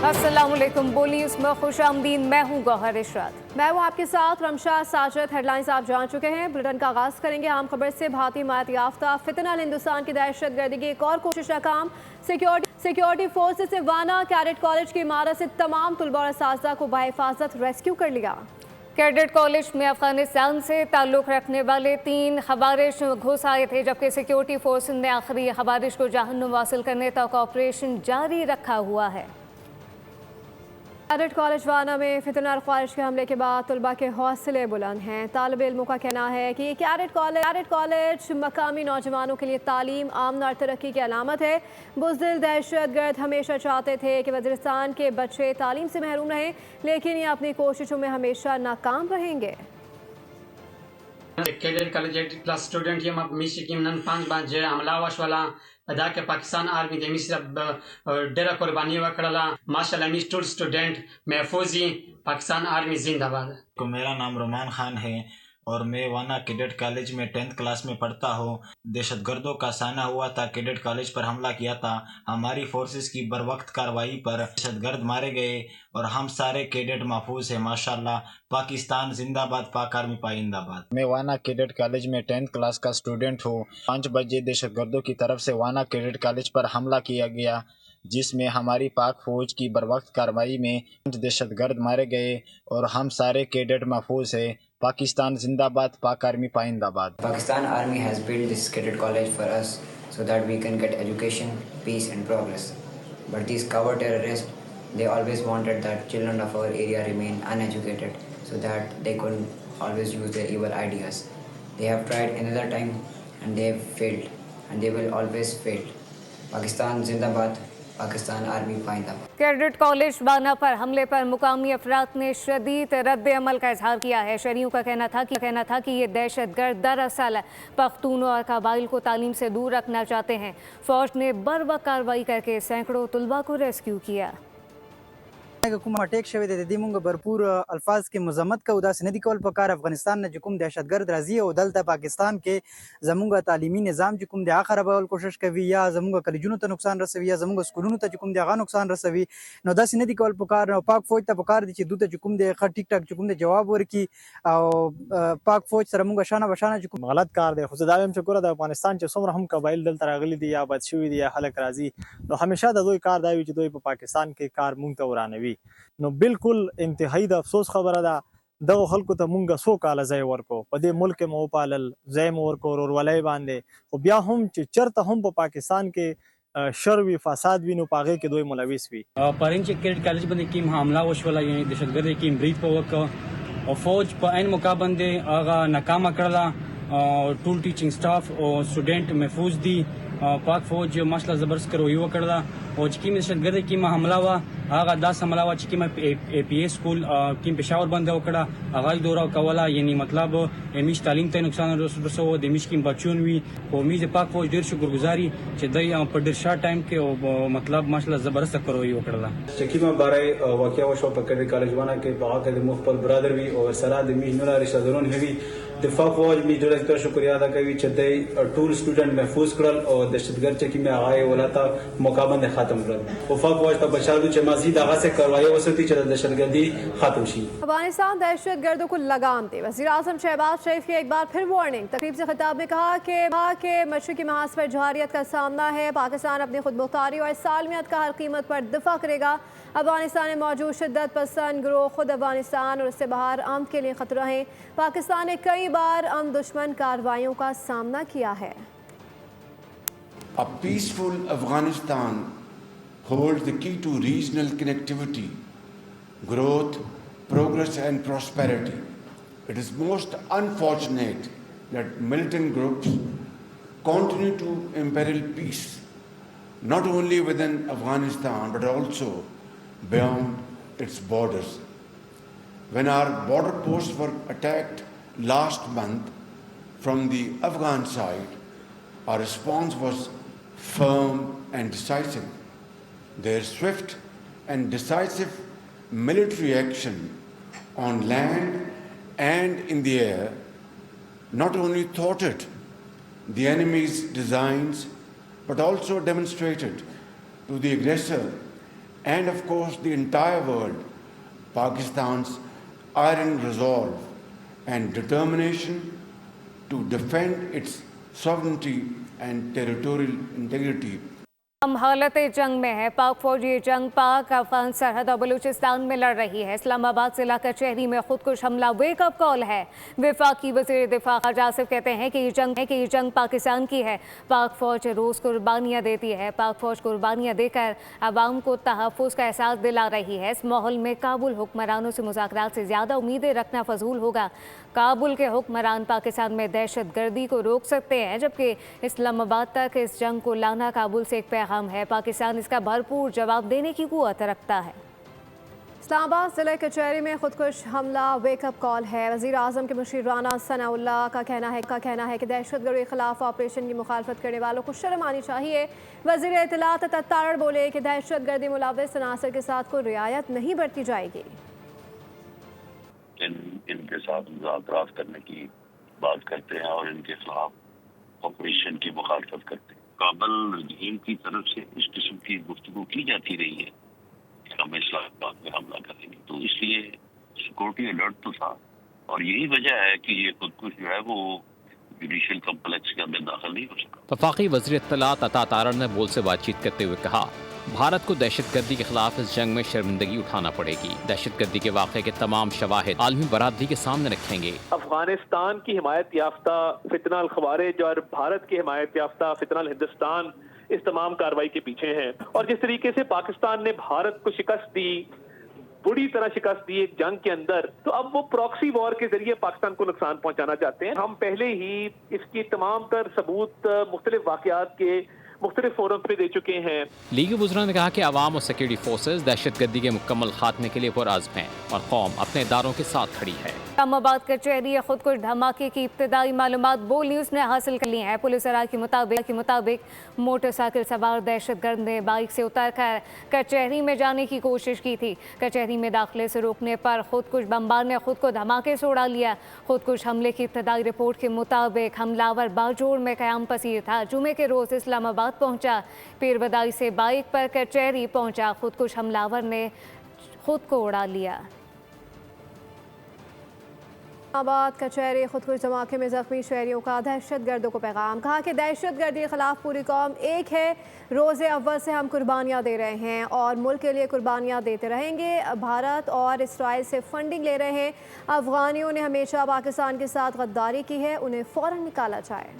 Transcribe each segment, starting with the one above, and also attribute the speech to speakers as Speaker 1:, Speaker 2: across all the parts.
Speaker 1: अस्सलाम वालेकुम, बोली उसमें खुश आमदीद। मैं हूँ गौहर इशरत। मैं हूँ आपके साथ रमशा साजिद। हेडलाइंस आप जान चुके हैं। बुलेटिन का आगाज़ करेंगे आम खबर से। भारतीय हिमायत याफ्ता फितनल हिंदुस्तान की दहशत गर्दी की एक और कोशिश नाकाम। सिक्योरिटी फोर्सेस से वाना कैडेट कॉलेज की इमारत से तमाम तलबा और असातिज़ा को बाहिफाजत रेस्क्यू कर लिया। कैडेट कॉलेज में अफगानिस्तान से ताल्लुक़ रखने वाले 3 खवारिश घुस आए थे, जबकि सिक्योरिटी फोर्स ने आखिरी खवारिश को जहन्नुम वासिल करने तक ऑपरेशन जारी रखा हुआ है। कैडेट कॉलेज वाना में फितना और ख्वारिश के हमले के बाद तलबा के हौसले बुलंद हैं। तालिब इल्मों का कहना है कि कैडेट कॉलेज मकामी नौजवानों के लिए तालीम, आमन और तरक्की की अलामत है। बुज़दिल दहशत गर्द हमेशा चाहते थे कि वज़ीरिस्तान के बच्चे तालीम से महरूम रहें, लेकिन ये अपनी कोशिशों में हमेशा नाकाम रहेंगे।
Speaker 2: Cadet college class student M میشه کې نن 5 باندې حمله وشوله دا کې پاکستان آرمی د میسره ډېره قرباني وکړله ماشاءالله میش ټول سټوډنټ محفوظي پاکستان آرمی زندہ باد.
Speaker 3: میرا نام رومان خان ہے اور میں وانا کیڈٹ کالج میں 10th کلاس میں پڑھتا ہوں. دہشت گردوں کا سامنا ہوا تھا، کیڈٹ کالج پر حملہ کیا تھا. ہماری فورسز کی بروقت کارروائی پر دہشت گرد مارے گئے اور ہم سارے کیڈٹ محفوظ ہیں. ماشاءاللہ پاکستان زندہ باد، پاک آرمی پائندہ باد. میں وانا کیڈٹ کالج میں 10th کلاس کا اسٹوڈنٹ ہوں. 5 بجے دہشت گردوں کی طرف سے وانا کیڈٹ کالج پر حملہ کیا گیا، جس میں ہماری پاک فوج کی بروقت کارروائی میں 5 دہشت گرد مارے گئے اور ہم سارے کیڈٹ محفوظ ہیں. پاکستان زندہ باد، پاک آرمی پائندہ باد.
Speaker 4: Pakistan Army has built this cadet college for us so that we can get education, peace and progress. But these coward terrorists, they always wanted that children of our area remain uneducated so that they could always use their evil ideas. They have tried another time and they have failed and they will always fail. Pakistan Zindabad, Pakistan army پائندہ.
Speaker 1: Cadet college Wana پر حملے پر مقامی افراد نے شدید رد عمل کا اظہار کیا ہے. شہریوں کا کہنا تھا کہ یہ دہشت گرد دراصل پختونوں اور قبائل کو تعلیم سے دور رکھنا چاہتے ہیں. فوج نے بروقت کارروائی کر کے سینکڑوں طلباء کو ریسکیو کیا.
Speaker 5: کوم اٹیک شوی دی د دې مونږ भरपूर الفاظ کې مذمت کوو. داسې نه دي کول پکار. افغانستان نه چې کوم دهشتګرد راځي او دلته پاکستان کې زمونږ تعلیمي نظام چې کوم دی هغه خرابول کوشش کوي یا زمونږ کالجونو ته نقصان رسوي یا زمونږ سکولونو ته چې کوم دی هغه نقصان رسوي، نو داسې نه دي کول پکار. نو پاک فوج ته پکار دي چې دوی ته چې کوم دی ښه ټیک ټاک چې کوم دی جواب ورکړي او پاک فوج سره مونږ شانه بشانه چې کوم
Speaker 6: غلط کار دی. خو زه دا وایم چې ګوره د افغانستان چې څومره هم قبایل دلته راغلي دي یا بد شوي دي یا خلک راځي، نو همیشه د دوی کار دا وي چې دوی په پاکستان کې کار مونږ ته ورانوي. نو بالکل انتهایی د افسوس خبره ده. دغه خلکو ته مونږ څو کاله ځای ورکو، په دې ملک مو وپالل، ځای مو ورکو ورورولۍ باندې، خو بیا هم چې چرته هم په پاکستان کې شر وي، فساد وي، نو په هغې کې دوی ملوث وي.
Speaker 7: پرون چې کیډټ کالج باندې کوم حمله وشوله، یعنې دهشتګرد کوم برید په وکړه او فوج په عین موقع باندې هغه ناکامه کړله. ټول ټیچنګ سټاف او سټوډنټ محفوظ دي. پاک فوج ماشاءالله زبردست کاروایی وکړله او چې کوم دهشتګرد کوم حمله وه هغه داسې حمله وه چې کوم اے پی اے سکول کوم پېښور باندې وکړه هغه یې دوره کوله. یعنې مطلب همیش تعلیم ته نقصان رسوه، د همیش کوم بچون وي. خو همیش د پاک فوج ډېر شکرګزاري چې دوی په ډېر شارټ ټایم کې مطلب ماشاءالله زبردسته کاروایی وکړله.
Speaker 8: چې کومه باره واقعه وشوه په کیډټ کالج وانا کې په هغه کې د مو خپل برادر وي او سره د میش نور رشتہ داران هوي. دفاع فوج می ډېر زیات شکریہ ادا کوي چې دوی ټول سټوډنټ محفوظ کړل او دهشتګرد چې کومه هغه ولاته موقع باندې ختم کړل. وفاق فوج ته بشارو چې مزید هغه سے کاروائی وسوتی چې دهشتګردي ختم شي.
Speaker 1: افغانستان دہشت گردوں کو لگام دے. وزیر اعظم شہباز شریف کی ایک بار پھر وارننگ. تقریب سے خطاب میں کہا کہ مشرقی محاذ پر جارحیت کا سامنا ہے. پاکستان اپنی خود مختاری اور سالمیت کا ہر قیمت پر دفاع کرے گا. افغانستان میں موجود شدت پسند گروہ خود افغانستان اور اس سے باہر امن کے لیے خطرہ ہیں. پاکستان نے کئی بار امن دشمن کارروائیوں کا سامنا کیا ہے.
Speaker 9: A peaceful Afghanistan holds the key to regional connectivity, growth, progress and prosperity. It is most unfortunate that militant groups continue to imperil peace, not only within Afghanistan but also beyond its borders. When our border posts were attacked last month from the Afghan side, our response was firm and decisive. Their swift and decisive military action on land and in the air not only thwarted the enemy's designs but also demonstrated to the aggressor and of course the entire world Pakistan's iron resolve and determination to defend its sovereignty and territorial integrity.
Speaker 1: हम हालत जंग में है। पाक फौज ये जंग पाक अफगान सरहद और बलूचिस्तान में लड़ रही है। इस्लामाबाद जिला कचहरी में खुदकुश हमला वेकअप कॉल है। वफाकी वज़ीर दिफा खारजा आसिफ कहते हैं कि ये जंग पाकिस्तान की है। पाक फौज रोज़ कुर्बानियाँ देती है। पाक फौज कुर्बानियाँ देकर आवाम को तहफ़्फ़ुज़ का एहसास दिला रही है। इस माहौल में काबुल हुक्मरानों से मुज़ाकरात से ज़्यादा उम्मीदें रखना फजूल होगा। काबुल के हुक्मरान पाकिस्तान में दहशत गर्दी को रोक सकते हैं, जबकि इस्लामाबाद तक इस जंग को लाना काबुल से एक पैगाम है। पाकिस्तान इसका भरपूर जवाब देने की कुव्वत रखता है। इस्लामाबाद ज़िले कचहरी में खुदकुश हमला वेकअप कॉल है। वज़ीर आज़म के मुशीर राना सनाउल्लाह का कहना है कि दहशतगर्दी के खिलाफ ऑपरेशन की मुखालफत करने वालों को शर्म आनी चाहिए। वज़ीर इत्तलात तत्तारड़ बोले कि दहशतगर्दी मुलव्वस अनासर के साथ कोई रियायत नहीं बरती जाएगी।
Speaker 10: इनके साथ मुज़ाकरात करने की बात करते हैं और इनके खिलाफ ऑपरेशन की मुखालफत करते हैं। काबुल रजीम की तरफ से इस किस्म की गुफ्तगू की जाती रही है कि हम इस्लामाबाद में हमला करेंगे, तो इसलिए सिक्योरिटी अलर्ट तो था और यही वजह है कि ये खुदकुश जो है वो जुडिशल कम्प्लेक्स के अंदर दाखिल नहीं हो सका।
Speaker 11: वफाकी वज़ीर इत्तलात अता तारड़ ने बोल से बातचीत करते हुए कहा, भारत को दहशतगर्दी के खिलाफ इस जंग में शर्मिंदगी उठाना पड़ेगी। दहशतगर्दी के वाक़े के तमाम शवाहिद आलमी बरादरी के सामने रखेंगे।
Speaker 12: अफगानिस्तान की हिमायत याफ्ता फितना अल खवारिज और भारत की हिमायत याफ्ता फितना अल हिंदुस्तान इस तमाम कार्रवाई के पीछे हैं। और जिस तरीके से पाकिस्तान ने भारत को शिकस्त दी, बुरी तरह शिकस्त दी एक जंग के अंदर, तो अब वो प्रॉक्सी वॉर के जरिए पाकिस्तान को नुकसान पहुंचाना चाहते हैं। हम पहले ही इसकी तमाम तर सबूत मुख्तलिफ वाक़यात के मुख्तलिफ फोरम पे दे चुके हैं।
Speaker 11: लीगी वुज़रा ने कहा कि आवाम और सिक्योरिटी फोर्सेज दहशतगर्दी के मुकम्मल खात्मे के लिए पुरअज़्म हैं और कौम अपने इदारों के साथ खड़ी है। इस्लामाबाद कचहरी खुदकुश धमाके की इब्तदाई मालूमात बोल न्यूज़ ने हासिल कर ली है। पुलिस राय के मुताबिक मोटरसाइकिल सवार दहशतगर्द ने बाइक से उतरकर कचहरी में जाने की कोशिश की थी। कचहरी में दाखिले से रोकने पर खुदकुश बमबार ने खुद को धमाके से उड़ा लिया। खुदकुश हमले की इब्तदाई रिपोर्ट के मुताबिक हमलावर बाजोड़ में क़याम पसीर था। जुमे के रोज़ इस्लामाबाद पहुंचा, पीरबदाई से बाइक पर कचहरी पहुंचा। खुदकुश हमलावर ने खुद को उड़ा लिया। इस्लामाबाद कचहरी खुदकुश धमाके में जख्मी शहरियों का दहशतगर्दों को पैगाम, कहा कि दहशतगर्दी के खिलाफ पूरी कौम एक है। रोज़े अव्वल से हम कुर्बानियाँ दे रहे हैं और मुल्क के लिए कुर्बानियाँ देते रहेंगे। भारत और इसराइल से फंडिंग ले रहे हैं। अफगानियों ने हमेशा पाकिस्तान के साथ गद्दारी की है, उन्हें फ़ौरन निकाला जाए।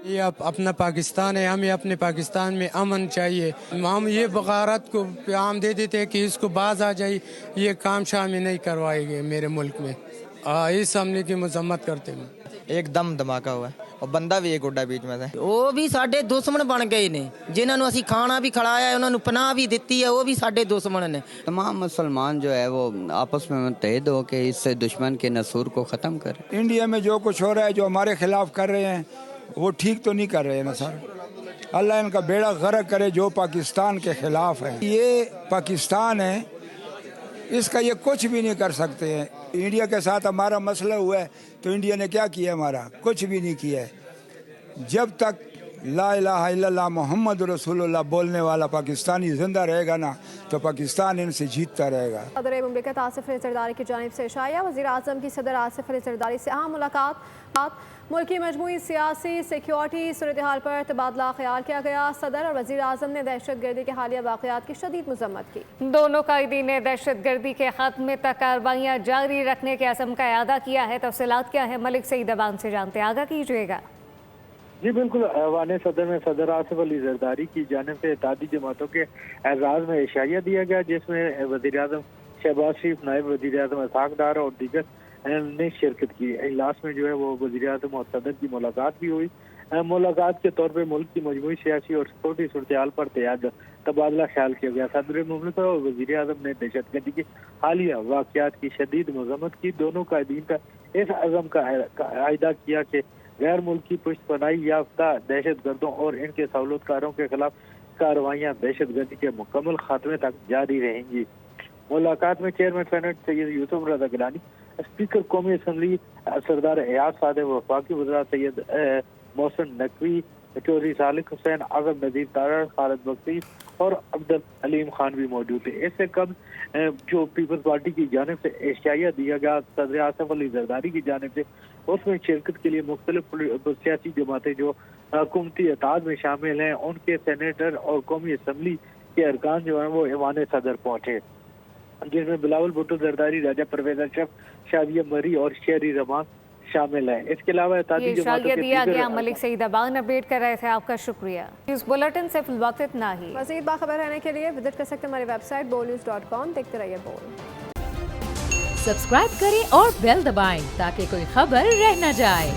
Speaker 13: ये अपना पाकिस्तान है, हमें अपने पाकिस्तान में अमन चाहिए। हम ये बगारत को प्याम दे देते हैं कि इसको बाज आ जाए, ये काम शामिल नहीं करवाएंगे मेरे मुल्क में। इस हमले की मजम्मत करते हैं।
Speaker 14: एकदम धमाका हुआ और बंदा भी एक उड्डा बीच में था। ਉਹ ਵੀ ਸਾਡੇ ਦੁਸ਼ਮਣ ਬਣ ਗਏ ਨੇ, ਜਿਨ੍ਹਾਂ ਨੂੰ ਅਸੀਂ ਖਾਣਾ भी खिलाया है, ਉਹਨਾਂ ਨੂੰ पनाह भी ਦਿੱਤੀ है, वो भी ਸਾਡੇ दुश्मन ने।
Speaker 15: तमाम मुसलमान जो है वो आपस में मुत्तहिद हो के इस दुश्मन के नसूर को ख़त्म करें।
Speaker 16: इंडिया में जो कुछ हो रहा है, जो हमारे खिलाफ कर रहे हैं, वो ठीक तो नहीं कर रहे हैं ना सर। अल्लाह इनका बेड़ा गर्क करे जो पाकिस्तान के खिलाफ है। ये पाकिस्तान है, इसका ये कुछ भी नहीं कर सकते हैं। इंडिया के साथ हमारा मसला हुआ है तो इंडिया ने क्या किया? हमारा कुछ भी नहीं किया है। जब तक ला इलाहा इल्लल्लाह मोहम्मद रसूलुल्लाह बोलने वाला पाकिस्तानी जिंदा रहेगा ना, तो पाकिस्तान इनसे जीतता रहेगा।
Speaker 1: सदर मुमलिकत आसिफ अली जरदारी की जानिब से इशाया। वज़ीर आज़म की सदर आसिफ अली जरदारी से अहम मुलाकात। मुल्क की मजमूई सियासी सिक्योरिटी सूरत हाल पर तबादला ख्याल किया गया। सदर और वज़ीर आज़म ने दहशतगर्दी के हालिया वाक़यात की शदीद मज़म्मत की। दोनों कायदीन ने दहशतगर्दी के खात्मे तक कार्रवाइयाँ जारी रखने के अज़म का इआदा किया है। तफसीलात क्या है, मलिक सईद अबान से जानते, आगाह कीजिएगा।
Speaker 12: जी बिल्कुल, ऐवान सदर में सदर आसिफ अली जरदारी की जानिब से इत्तेहादी जमातों के एजाज़ में इशाया दिया गया, जिसमें वज़ीर आज़म शहबाज शरीफ, नायब वज़ीर आज़म इसहाक़ डार और दीगर ने शिरकत की। इजलास में जो है वो वज़ीर आज़म और सदर की मुलाकात भी हुई। मुलाकात के तौर पर मुल्क की मजमूई सियासी और सिक्योरिटी सूरत हाल पर तबादला ख्याल किया गया। सदर मुमलिकत और वज़ीर आज़म ने दहशतगर्दी के हालिया वाक़यात की शदीद मज़म्मत की। दोनों कायदीन का इस अज़म का आयदा किया कि गैर मुल्की पुष्टपनाही याफ्ता दहशत गर्दों और इनके सहूलतकारों के खिलाफ कार्रवाइयाँ दहशत गर्दी के मुकम्मल खात्मे तक जारी रहेंगी। मुलाकात में चेयरमैन सेनेट सैयद यूसुफ रज़ा गिलानी, स्पीकर कौमी असम्बली सरदार एयाज साहब, वफाकी वज़ीर सैयद मोहसिन नकवी, चौधरी सालिक हुसैन, आज़म नदीर तारा, खालिद बख्शी और अब्दुल हलीम खान भी मौजूद थे। इससे कम जो पीपल्स पार्टी की जानिब से एशिया दिया गया सदर आसिफ अली जरदारी की जानिब से, उसमें शिरकत के लिए मुख्तलिफ सियासी जमातें जो हुकूमती अताद में शामिल हैं, उनके सेनेटर और कौमी असम्बली के अरकान जो हैं वो ऐवान सदर पहुँचे, जिनमें बिलावल भुट्टो जरदारी, राजा परवेज अशरफ, शादिया मरी और शेरी रमान शामिल है। इसके अलावा
Speaker 1: दिया गया मलिक सईद अबान अपडेट कर रहे थे, आपका शुक्रिया। न्यूज़ बुलेटिन से फिल वक्त इतना ही। मज़ीद बाखबर रहने के लिए विजिट कर सकते हैं हमारी वेबसाइट bolnews.com। देखते रहिए बोल।
Speaker 17: सब्सक्राइब करें और बेल दबाएं ताकि कोई खबर रह न जाए।